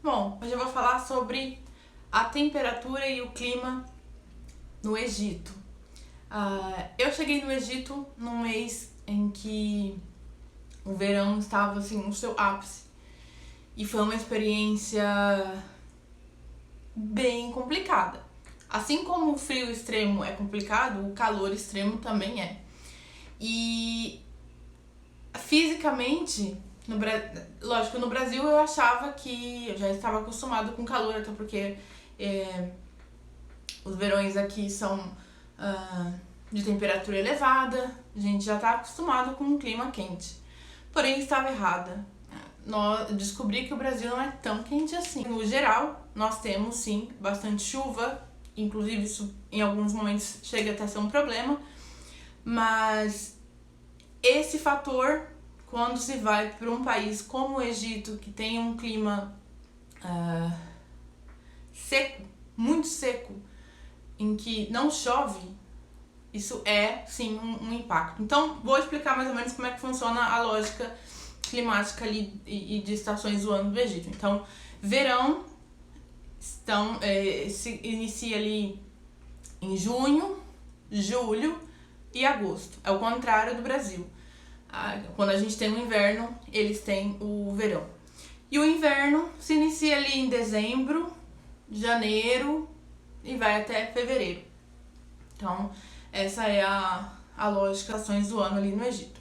Bom, hoje eu vou falar sobre a temperatura e o clima no Egito. Eu cheguei no Egito num mês em que o verão estava assim no seu ápice e foi uma experiência bem complicada. Assim como o frio extremo é complicado, o calor extremo também é. E fisicamente, lógico, no Brasil eu achava que eu já estava acostumado com calor, até porque os verões aqui são de temperatura elevada, a gente já está acostumado com um clima quente. Porém, estava errada. Descobri que o Brasil não é tão quente assim. No geral, nós temos sim bastante chuva, inclusive isso em alguns momentos chega até a ser um problema, mas esse fator, quando se vai para um país como o Egito, que tem um clima seco, muito seco, em que não chove, isso é sim um impacto. Então, vou explicar mais ou menos como é que funciona a lógica climática ali e de estações do ano do Egito. Então, verão se inicia ali em junho, julho e agosto. É o contrário do Brasil. Quando a gente tem o inverno, eles têm o verão. E o inverno se inicia ali em dezembro, janeiro e vai até fevereiro. Então, essa é a lógica das estações do ano ali no Egito.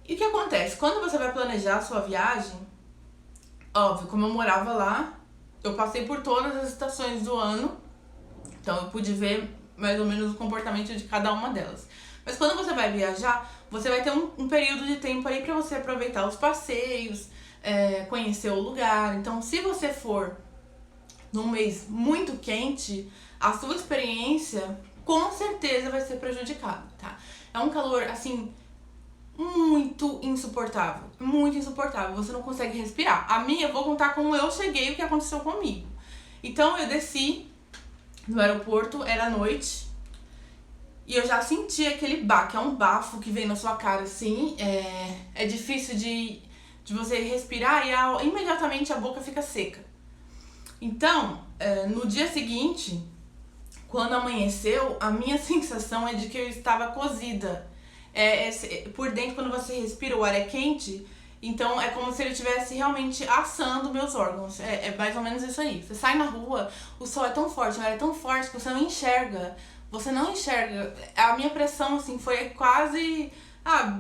E o que acontece? Quando você vai planejar a sua viagem, óbvio, como eu morava lá, eu passei por todas as estações do ano, então eu pude ver mais ou menos o comportamento de cada uma delas. Mas quando você vai viajar, você vai ter um período de tempo aí para você aproveitar os passeios, conhecer o lugar. Então, se você for num mês muito quente, a sua experiência com certeza vai ser prejudicada, tá? É um calor, assim, muito insuportável, você não consegue respirar. A minha, eu vou contar como eu cheguei e o que aconteceu comigo. Então, eu desci no aeroporto, era noite, e eu já senti aquele baque, é um bafo que vem na sua cara, assim, é difícil de você respirar e imediatamente a boca fica seca. Então, no dia seguinte, quando amanheceu, a minha sensação é de que eu estava cozida. Por dentro, quando você respira, o ar é quente, então é como se ele estivesse realmente assando meus órgãos. É mais ou menos isso aí. Você sai na rua, o sol é tão forte, o ar é tão forte que você não enxerga. Você não enxerga. A minha pressão, assim, foi quase...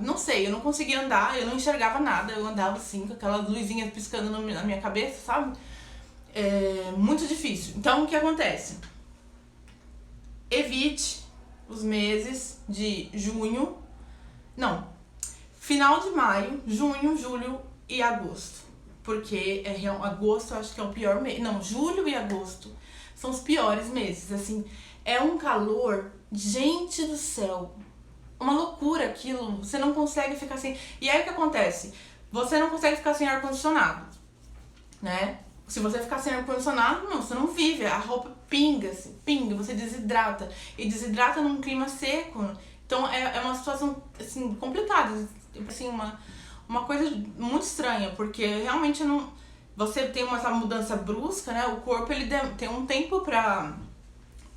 não sei, eu não conseguia andar, eu não enxergava nada. Eu andava, assim, com aquelas luzinhas piscando na minha cabeça, sabe? É muito difícil. Então, o que acontece? Evite os meses de final de maio, junho, julho e agosto. Porque agosto eu acho que é o pior mês. Não, julho e agosto são os piores meses, assim. É um calor, gente do céu, uma loucura aquilo, você não consegue ficar sem... E aí o que acontece? Você não consegue ficar sem ar-condicionado, né? Se você ficar sem ar-condicionado, você não vive, a roupa pinga, assim, você desidrata. E desidrata num clima seco. Então é uma situação, assim, complicada. Assim, uma coisa muito estranha, porque realmente não... Você tem essa mudança brusca, né? O corpo, ele tem um tempo pra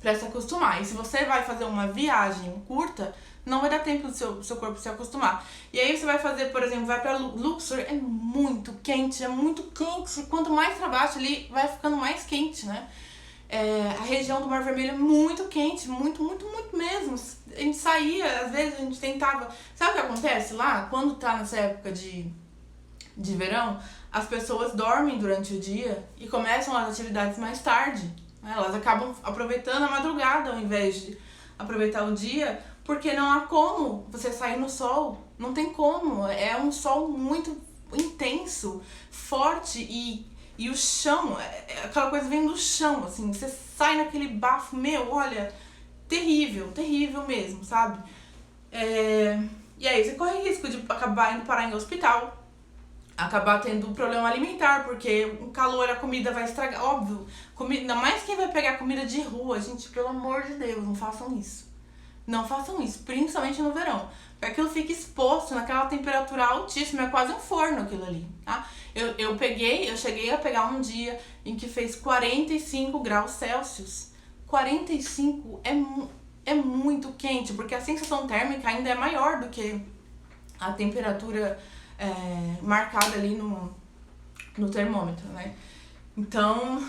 se acostumar. E se você vai fazer uma viagem curta, não vai dar tempo do seu corpo se acostumar. E aí você vai fazer, por exemplo, vai pra Luxor, é muito quente. Quanto mais pra baixo ali, vai ficando mais quente, né? A região do Mar Vermelho é muito quente, muito mesmo. A gente saía, às vezes a gente tentava... Sabe o que acontece lá? Quando tá nessa época de verão, as pessoas dormem durante o dia e começam as atividades mais tarde. Elas acabam aproveitando a madrugada ao invés de aproveitar o dia, porque não há como você sair no sol. Não tem como. É um sol muito intenso, forte e o chão, aquela coisa vem do chão, assim. Você sai naquele bafo, olha, terrível mesmo, sabe? E aí você corre risco de acabar indo parar em hospital, acabar tendo problema alimentar, porque o calor, a comida vai estragar, óbvio. Ainda mais quem vai pegar comida de rua, gente, pelo amor de Deus, não façam isso. Não façam isso, principalmente no verão. aquilo fica exposto naquela temperatura altíssima, é quase um forno aquilo ali, tá? Eu cheguei a pegar um dia em que fez 45 graus Celsius. 45 é muito quente, porque a sensação térmica ainda é maior do que a temperatura marcada ali no termômetro, né? Então,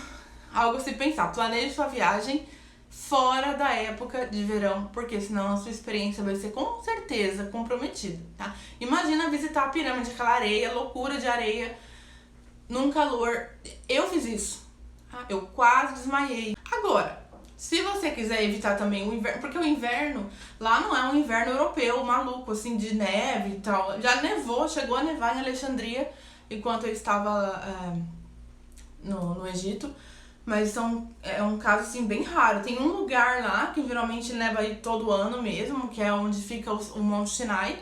algo a se pensar. Planeje sua viagem fora da época de verão, porque senão a sua experiência vai ser com certeza comprometida, tá? Imagina visitar a pirâmide, aquela areia, loucura de areia, num calor. Eu fiz isso, tá? Eu quase desmaiei. Agora, se você quiser evitar também o inverno, porque o inverno lá não é um inverno europeu maluco, assim, de neve e tal. Já nevou, chegou a nevar em Alexandria enquanto eu estava no Egito. Mas é um caso, assim, bem raro. Tem um lugar lá que geralmente neva aí todo ano mesmo, que é onde fica o Monte Sinai,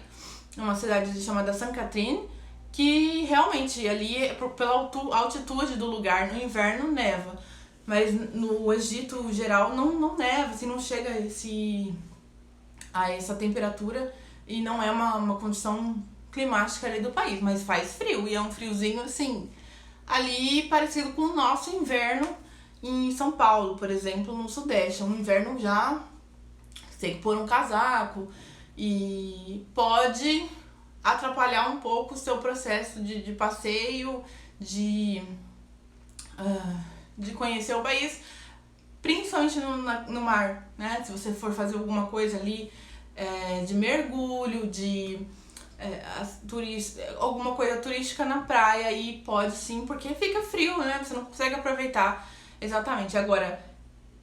uma cidade chamada San Catherine, que realmente ali, pela altitude do lugar, no inverno neva. Mas no Egito geral não neva, assim, não chega a essa temperatura e não é uma condição climática ali do país, mas faz frio e é um friozinho, assim, ali parecido com o nosso inverno em São Paulo, por exemplo, no Sudeste. É um inverno já, você tem que pôr um casaco e pode atrapalhar um pouco o seu processo de passeio, de conhecer o país, principalmente no mar, né? Se você for fazer alguma coisa ali de mergulho, alguma coisa turística na praia, aí pode sim, porque fica frio, né? Você não consegue aproveitar exatamente. Agora,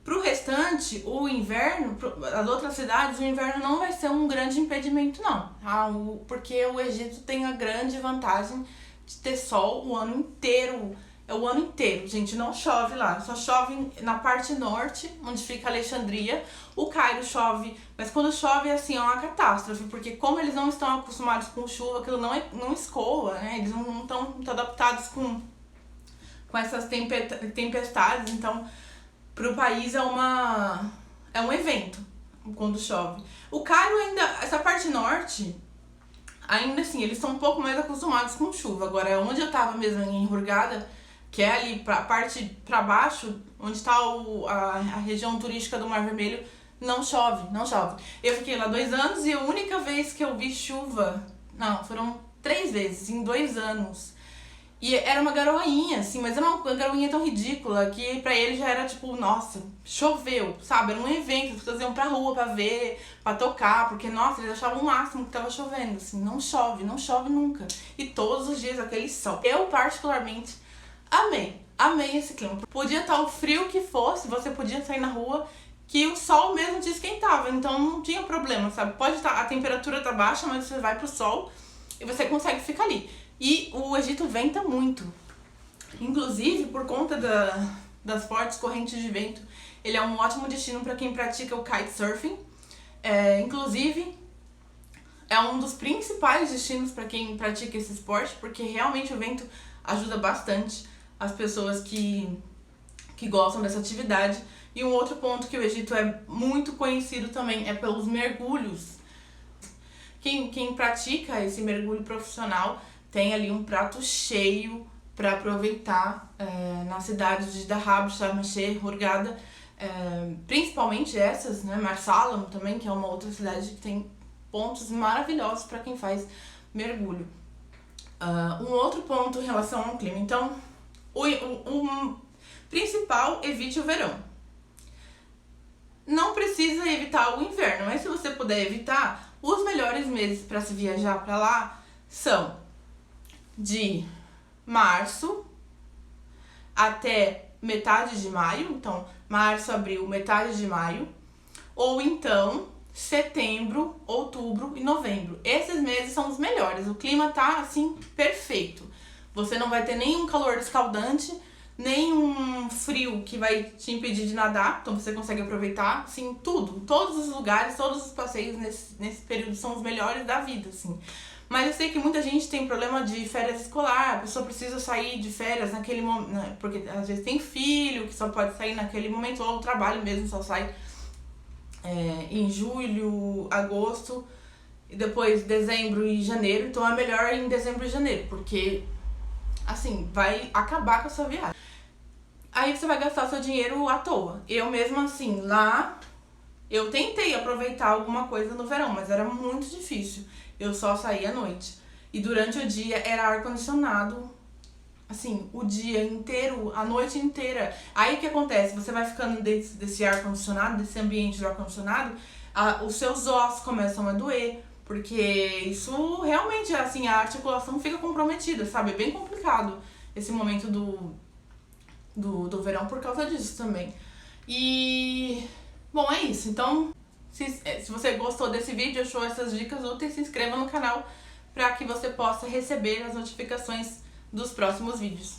pro restante, o inverno, as outras cidades, o inverno não vai ser um grande impedimento, não, tá? Porque o Egito tem a grande vantagem de ter sol o ano inteiro. É o ano inteiro, gente, não chove lá, só chove na parte norte, onde fica Alexandria. O Cairo chove, mas quando chove, assim, é uma catástrofe, porque como eles não estão acostumados com chuva, aquilo não escoa, né? Eles não estão muito adaptados com essas tempestades, então pro país é um evento quando chove. O Cairo ainda, essa parte norte, ainda assim, eles estão um pouco mais acostumados com chuva. Agora, onde eu tava mesmo em Hurghada, que é ali a parte pra baixo, onde está a região turística do Mar Vermelho, não chove. Eu fiquei lá 2 anos e a única vez que eu vi chuva, foram 3 vezes em 2 anos. E era uma garoinha, assim, mas era uma garoinha tão ridícula que pra eles já era tipo, nossa, choveu, sabe? Era um evento, as pessoas iam pra rua pra ver, pra tocar, porque, nossa, eles achavam o máximo que tava chovendo, assim, não chove nunca. E todos os dias aquele sol. Eu, particularmente, amei esse clima. Podia estar o frio que fosse, você podia sair na rua, que o sol mesmo te esquentava, então não tinha problema, sabe? Pode estar, a temperatura tá baixa, mas você vai pro sol e você consegue ficar ali. E o Egito venta muito. Inclusive, por conta das fortes correntes de vento, ele é um ótimo destino para quem pratica o kitesurfing. Inclusive, é um dos principais destinos para quem pratica esse esporte, porque realmente o vento ajuda bastante as pessoas que gostam dessa atividade. E um outro ponto que o Egito é muito conhecido também é pelos mergulhos. Quem pratica esse mergulho profissional tem ali um prato cheio para aproveitar nas cidades de Dahab, Sharm el-Sheikh, Hurghada, principalmente essas, né? Marsalam também, que é uma outra cidade que tem pontos maravilhosos para quem faz mergulho. Um outro ponto em relação ao clima. Então, o principal, evite o verão. Não precisa evitar o inverno, mas se você puder evitar, os melhores meses para se viajar para lá são de março até metade de maio, então março, abril, metade de maio, ou então setembro, outubro e novembro. Esses meses são os melhores, o clima tá assim perfeito. Você não vai ter nenhum calor escaldante, nem um frio que vai te impedir de nadar, então você consegue aproveitar, assim, tudo. Todos os lugares, todos os passeios nesse período são os melhores da vida, assim. Mas eu sei que muita gente tem problema de férias escolar, a pessoa precisa sair de férias naquele momento, né? Porque às vezes tem filho que só pode sair naquele momento, ou o trabalho mesmo só sai em julho, agosto. e depois dezembro e janeiro, então é melhor em dezembro e janeiro, porque assim, vai acabar com a sua viagem. Aí você vai gastar seu dinheiro à toa. Eu mesmo assim, lá eu tentei aproveitar alguma coisa no verão, mas era muito difícil. Eu só saía à noite. E durante o dia era ar-condicionado, assim, o dia inteiro, a noite inteira. Aí o que acontece? Você vai ficando desse ar-condicionado, desse ambiente do ar-condicionado, os seus ossos começam a doer, porque isso realmente, assim, a articulação fica comprometida, sabe? É bem complicado esse momento do verão por causa disso também. E, bom, é isso. Então, se você gostou desse vídeo, achou essas dicas úteis, se inscreva no canal para que você possa receber as notificações dos próximos vídeos.